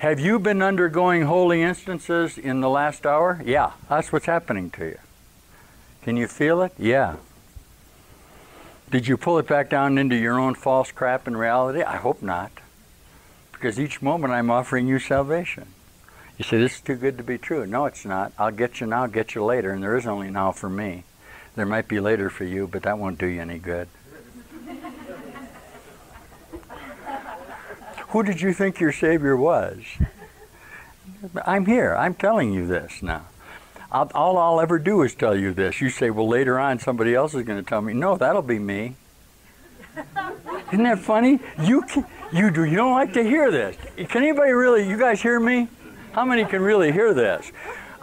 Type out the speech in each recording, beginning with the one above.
Have you been undergoing holy instances in the last hour? Yeah, that's what's happening to you. Can you feel it? Yeah. Did you pull it back down into your own false crap and reality? I hope not. Because each moment I'm offering you salvation. You say, this is too good to be true. No, it's not. I'll get you now, I'll get you later. And there is only now for me. There might be later for you, but that won't do you any good. Who did you think your Savior was? I'm here. I'm telling you this now. All I'll ever do is tell you this. You say, well, later on somebody else is going to tell me. No, that'll be me. Isn't that funny? You don't like to hear this. Can anybody really, you guys hear me? How many can really hear this?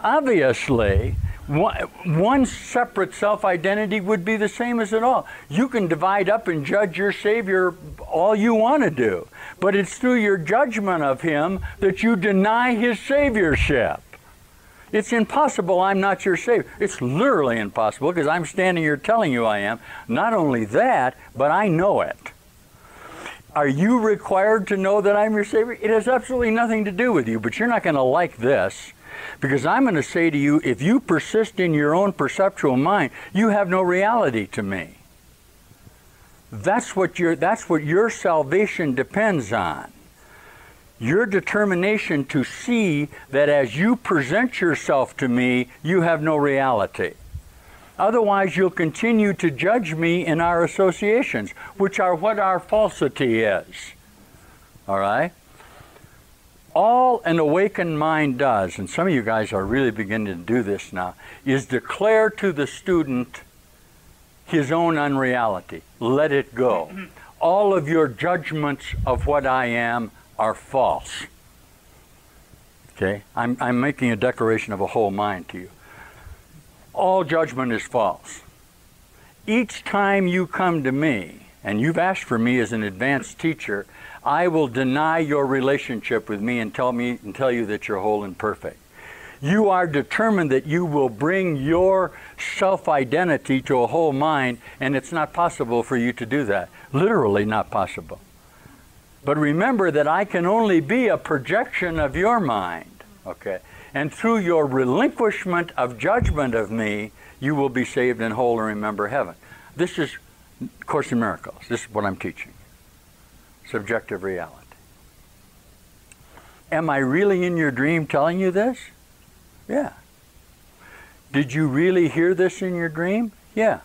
Obviously, one separate self-identity would be the same as it all. You can divide up and judge your Savior all you want to do, but it's through your judgment of Him that you deny His Saviorship. It's impossible I'm not your Savior. It's literally impossible because I'm standing here telling you I am. Not only that, but I know it. Are you required to know that I'm your Savior? It has absolutely nothing to do with you, but you're not going to like this. Because I'm going to say to you, if you persist in your own perceptual mind, you have no reality to me. That's what your salvation depends on. Your determination to see that as you present yourself to me, you have no reality. Otherwise, you'll continue to judge me in our associations, which are what our falsity is. All right? All an awakened mind does, and some of you guys are really beginning to do this now, is declare to the student his own unreality. Let it go. All of your judgments of what I am are false. Okay? I'm making a declaration of a whole mind to you. All judgment is false. Each time you come to me, and you've asked for me as an advanced teacher, I will deny your relationship with me and tell you that you're whole and perfect. You are determined that you will bring your self-identity to a whole mind, and it's not possible for you to do that. Literally not possible. But remember that I can only be a projection of your mind, okay? And through your relinquishment of judgment of me, you will be saved and whole and remember heaven. This is Course in Miracles. This is what I'm teaching. Subjective reality. Am I really in your dream telling you this? Yeah. Did you really hear this in your dream? Yeah.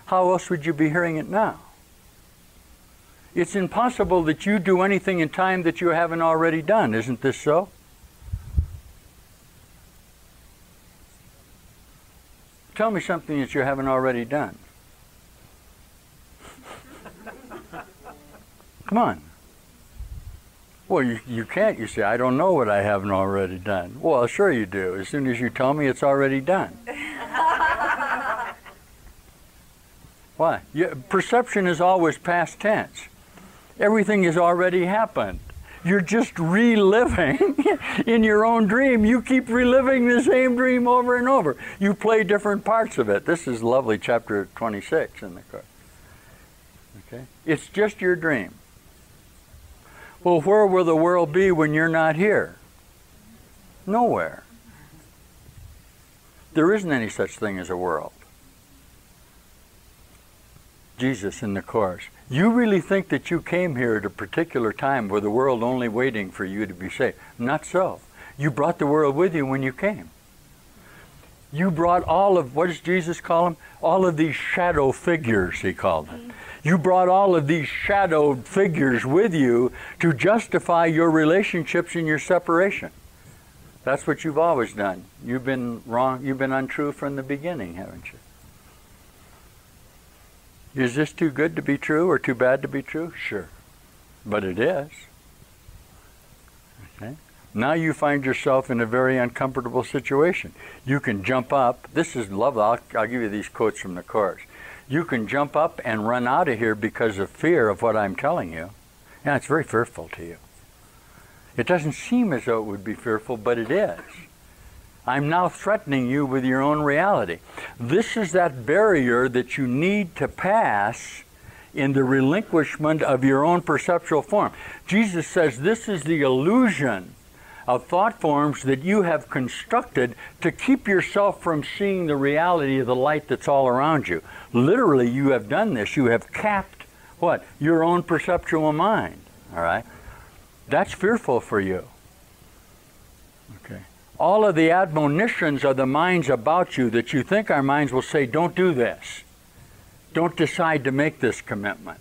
How else would you be hearing it now? It's impossible that you do anything in time that you haven't already done. Isn't this so? Tell me something that you haven't already done. Come on. Well, you can't. You say, I don't know what I haven't already done. Well, sure you do. As soon as you tell me, it's already done. Why? Perception is always past tense. Everything has already happened. You're just reliving in your own dream. You keep reliving the same dream over and over. You play different parts of it. This is lovely, chapter 26 in the course. Okay? It's just your dream. Well, where will the world be when you're not here? Nowhere. There isn't any such thing as a world. Jesus in the Course. You really think that you came here at a particular time where the world only waiting for you to be saved? Not so. You brought the world with you when you came. You brought all of, what does Jesus call them? All of these shadow figures, he called them. You brought all of these shadow figures with you to justify your relationships and your separation. That's what you've always done. You've been wrong, you've been untrue from the beginning, haven't you? Is this too good to be true or too bad to be true? Sure. But it is. Okay? Now you find yourself in a very uncomfortable situation. You can jump up. This is lovely. I'll give you these quotes from the Course. You can jump up and run out of here because of fear of what I'm telling you. Yeah, it's very fearful to you. It doesn't seem as though it would be fearful, but it is. I'm now threatening you with your own reality. This is that barrier that you need to pass in the relinquishment of your own perceptual form. Jesus says this is the illusion of thought forms that you have constructed to keep yourself from seeing the reality of the light that's all around you. Literally, you have done this. You have capped what? Your own perceptual mind. All right? That's fearful for you. Okay. All of the admonitions of the minds about you that you think our minds will say, don't do this. Don't decide to make this commitment.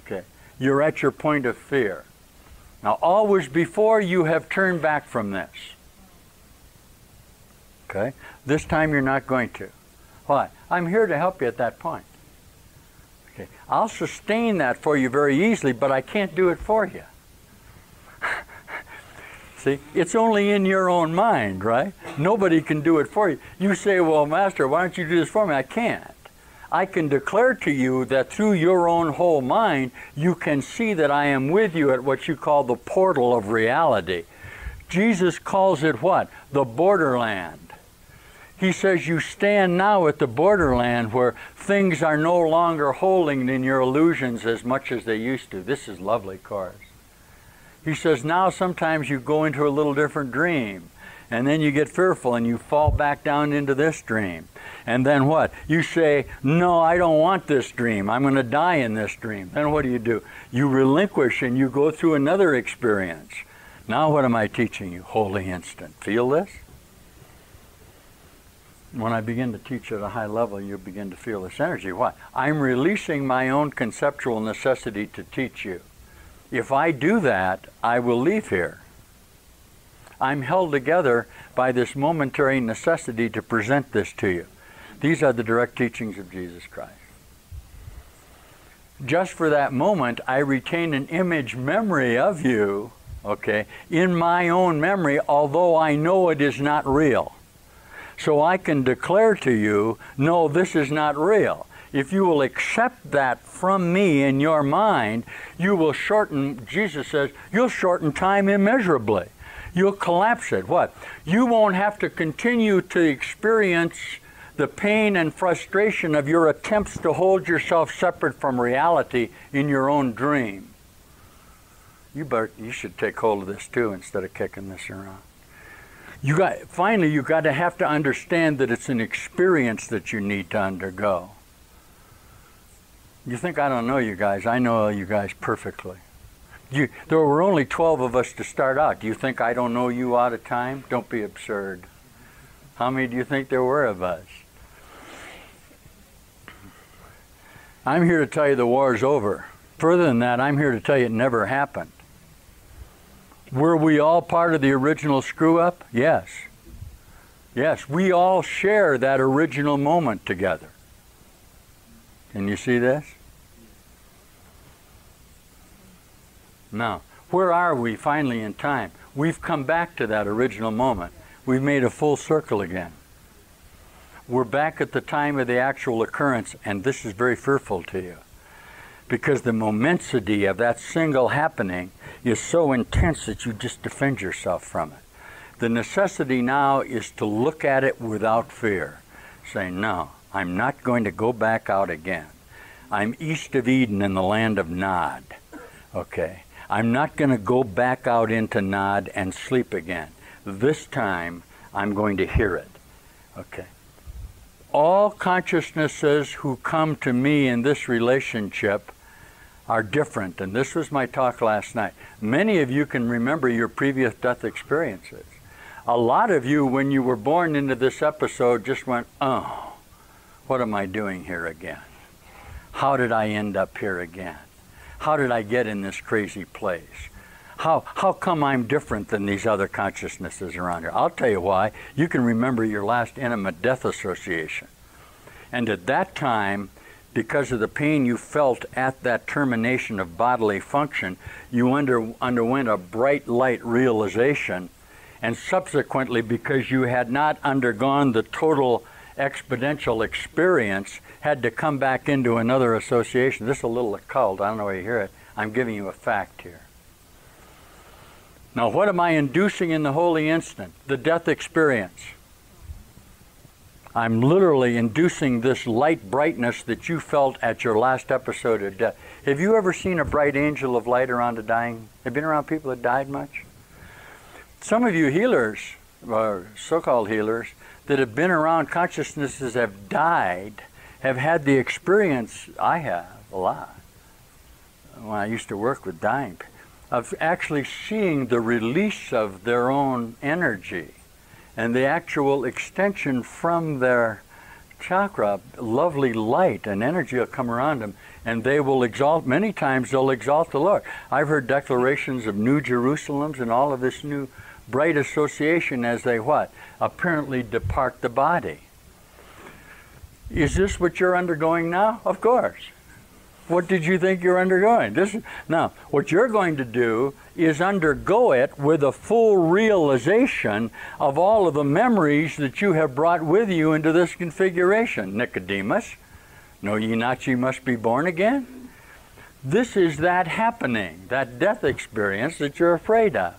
Okay. You're at your point of fear. Now, always before you have turned back from this. Okay? This time you're not going to. Why? I'm here to help you at that point. Okay. I'll sustain that for you very easily, but I can't do it for you. See, it's only in your own mind, right? Nobody can do it for you. You say, well, Master, why don't you do this for me? I can't. I can declare to you that through your own whole mind, you can see that I am with you at what you call the portal of reality. Jesus calls it what? The borderland. He says you stand now at the borderland where things are no longer holding in your illusions as much as they used to. This is lovely, Cars. He says now sometimes you go into a little different dream, and then you get fearful and you fall back down into this dream. And then what? You say, no, I don't want this dream. I'm going to die in this dream. Then what do? You relinquish and you go through another experience. Now what am I teaching you? Holy instant. Feel this? When I begin to teach at a high level, you begin to feel this energy. Why? I'm releasing my own conceptual necessity to teach you. If I do that, I will leave here. I'm held together by this momentary necessity to present this to you. These are the direct teachings of Jesus Christ. Just for that moment, I retain an image memory of you, okay, in my own memory, although I know it is not real. So I can declare to you, no, this is not real. If you will accept that from me in your mind, you will shorten, Jesus says, you'll shorten time immeasurably. You'll collapse it. What? You won't have to continue to experience the pain and frustration of your attempts to hold yourself separate from reality in your own dream. You should take hold of this too instead of kicking this around. Finally, you've got to have to understand that it's an experience that you need to undergo. You think I don't know you guys. I know you guys perfectly. There were only 12 of us to start out. Do you think I don't know you out of time? Don't be absurd. How many do you think there were of us? I'm here to tell you the war's over. Further than that, I'm here to tell you it never happened. Were we all part of the original screw-up? Yes. Yes, we all share that original moment together. Can you see this? Now, where are we finally in time? We've come back to that original moment. We've made a full circle again. We're back at the time of the actual occurrence, and this is very fearful to you, because the momencity of that single happening is so intense that you just defend yourself from it. The necessity now is to look at it without fear, saying, no, I'm not going to go back out again. I'm east of Eden in the land of Nod. Okay. I'm not going to go back out into Nod and sleep again. This time, I'm going to hear it. Okay. All consciousnesses who come to me in this relationship are different. And this was my talk last night. Many of you can remember your previous death experiences. A lot of you, when you were born into this episode, just went, oh, what am I doing here again? How did I end up here again? How did I get in this crazy place? How come I'm different than these other consciousnesses around here? I'll tell you why. You can remember your last intimate death association. And at that time, because of the pain you felt at that termination of bodily function, you underwent a bright light realization. And subsequently, because you had not undergone the total exponential experience, had to come back into another association. This is a little occult. I don't know where you hear it. I'm giving you a fact here. Now, what am I inducing in the holy instant? The death experience. I'm literally inducing this light brightness that you felt at your last episode of death. Have you ever seen a bright angel of light around a dying? Have you been around people that died much? Some of you healers, or so-called healers, that have been around consciousnesses have died, have had the experience, I have a lot, when I used to work with dying, of actually seeing the release of their own energy and the actual extension from their chakra. Lovely light and energy will come around them, and they will exalt, many times they'll exalt the Lord. I've heard declarations of New Jerusalems and all of this new bright association as they what? Apparently depart the body. Is this what you're undergoing now? Of course. What did you think you're undergoing? Now, what you're going to do is undergo it with a full realization of all of the memories that you have brought with you into this configuration. Nicodemus, know ye not ye must be born again? This is that happening, that death experience that you're afraid of.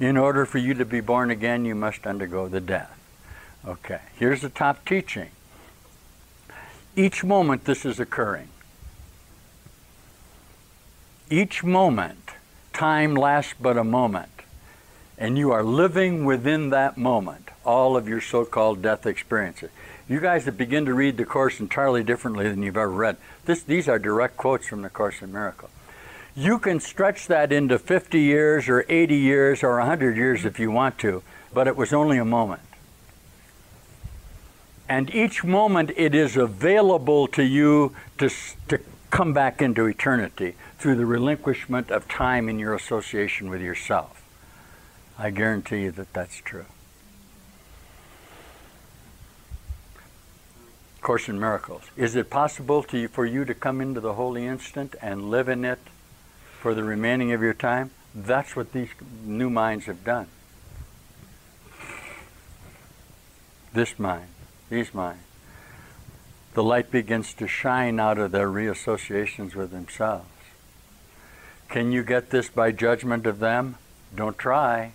In order for you to be born again, you must undergo the death. Okay, here's the top teaching. Each moment this is occurring. Each moment, time lasts but a moment, and you are living within that moment, all of your so-called death experiences. You guys that begin to read the Course entirely differently than you've ever read, these are direct quotes from the Course in Miracles. You can stretch that into 50 years or 80 years or 100 years if you want to, but it was only a moment. And each moment it is available to you to come back into eternity through the relinquishment of time in your association with yourself. I guarantee you that that's true. Course in Miracles. Is it possible for you to come into the holy instant and live in it for the remaining of your time? That's what these new minds have done. This mind, these minds. The light begins to shine out of their reassociations with themselves. Can you get this by judgment of them? Don't try.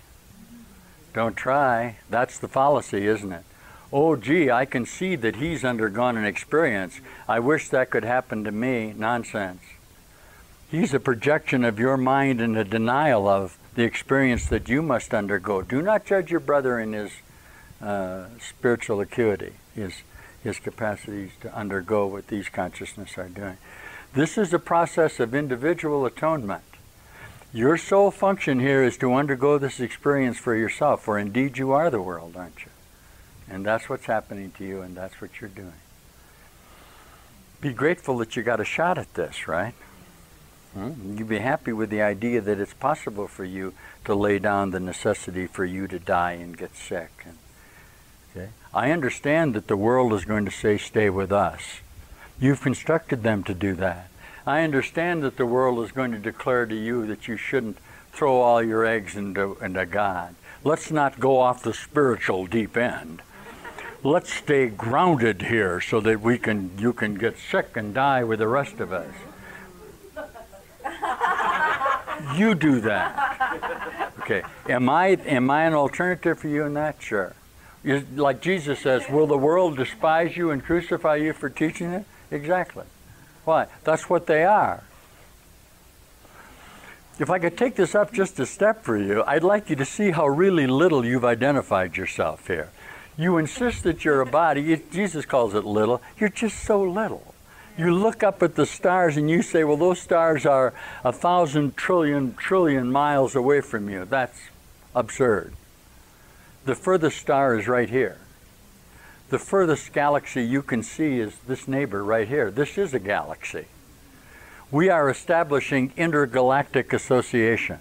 Don't try. That's the fallacy, isn't it? Oh, gee, I can see that he's undergone an experience. I wish that could happen to me. Nonsense. He's a projection of your mind and a denial of the experience that you must undergo. Do not judge your brother in his spiritual acuity, his capacities to undergo what these consciousnesses are doing. This is a process of individual atonement. Your sole function here is to undergo this experience for yourself, for indeed you are the world, aren't you? And that's what's happening to you, and that's what you're doing. Be grateful that you got a shot at this, right? You'd be happy with the idea that it's possible for you to lay down the necessity for you to die and get sick. Okay? I understand that the world is going to say, stay with us. You've constructed them to do that. I understand that the world is going to declare to you that you shouldn't throw all your eggs into God. Let's not go off the spiritual deep end. Let's stay grounded here so that you can get sick and die with the rest of us. You do that. Okay. Am I an alternative for you in that? Sure. Like Jesus says, will the world despise you and crucify you for teaching it? Exactly. Why? That's what they are. If I could take this up just a step for you, I'd like you to see how really little you've identified yourself here. You insist that you're a body. Jesus calls it little. You're just so little. You look up at the stars and you say, well, those stars are 1,000 trillion miles away from you. That's absurd. The furthest star is right here. The furthest galaxy you can see is this neighbor right here. This is a galaxy. We are establishing intergalactic association.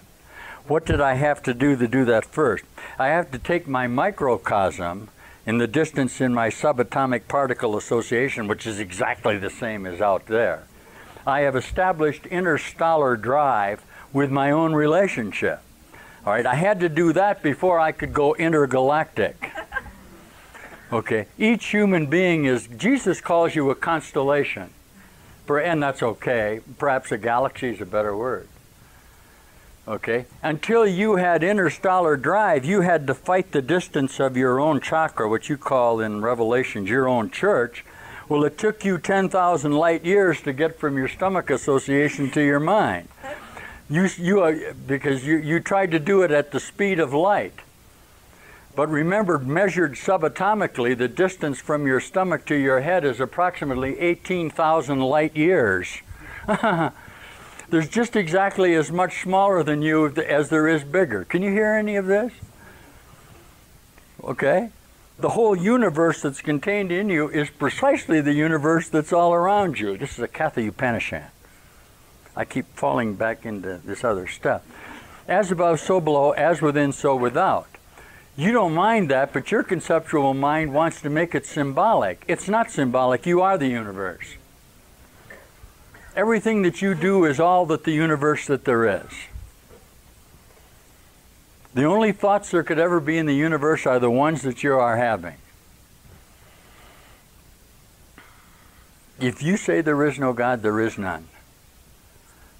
What did I have to do that first? I have to take my microcosm in the distance in my subatomic particle association, which is exactly the same as out there. I have established interstellar drive with my own relationship. All right, I had to do that before I could go intergalactic. Okay, each human being is, Jesus calls you a constellation. And that's okay. Perhaps a galaxy is a better word. Okay? Until you had interstellar drive, you had to fight the distance of your own chakra, what you call in Revelations your own church. Well, it took you 10,000 light years to get from your stomach association to your mind. Because you tried to do it at the speed of light. But remember, measured subatomically, the distance from your stomach to your head is approximately 18,000 light years. There's just exactly as much smaller than you as there is bigger. Can you hear any of this? Okay? The whole universe that's contained in you is precisely the universe that's all around you. This is a Katha Upanishad. I keep falling back into this other stuff. As above, so below, as within, so without. You don't mind that, but your conceptual mind wants to make it symbolic. It's not symbolic. You are the universe. Everything that you do is all that the universe that there is. The only thoughts there could ever be in the universe are the ones that you are having. If you say there is no God, there is none.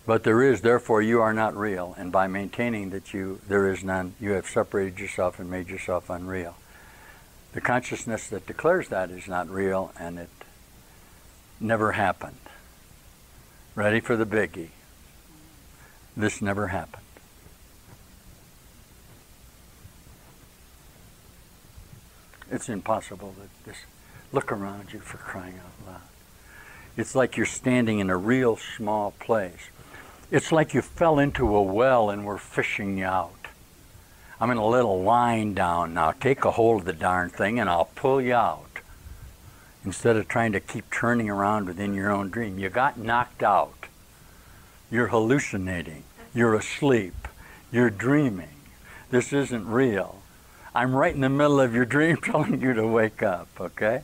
But there is, therefore you are not real. And by maintaining that there is none, you have separated yourself and made yourself unreal. The consciousness that declares that is not real, and it never happened. Ready for the biggie. This never happened. It's impossible that this, look around you, for crying out loud. It's like you're standing in a real small place. It's like you fell into a well and we're fishing you out. I'm in a little line down now. Take a hold of the darn thing and I'll pull you out. Instead of trying to keep turning around within your own dream. You got knocked out. You're hallucinating. You're asleep. You're dreaming. This isn't real. I'm right in the middle of your dream telling you to wake up, okay?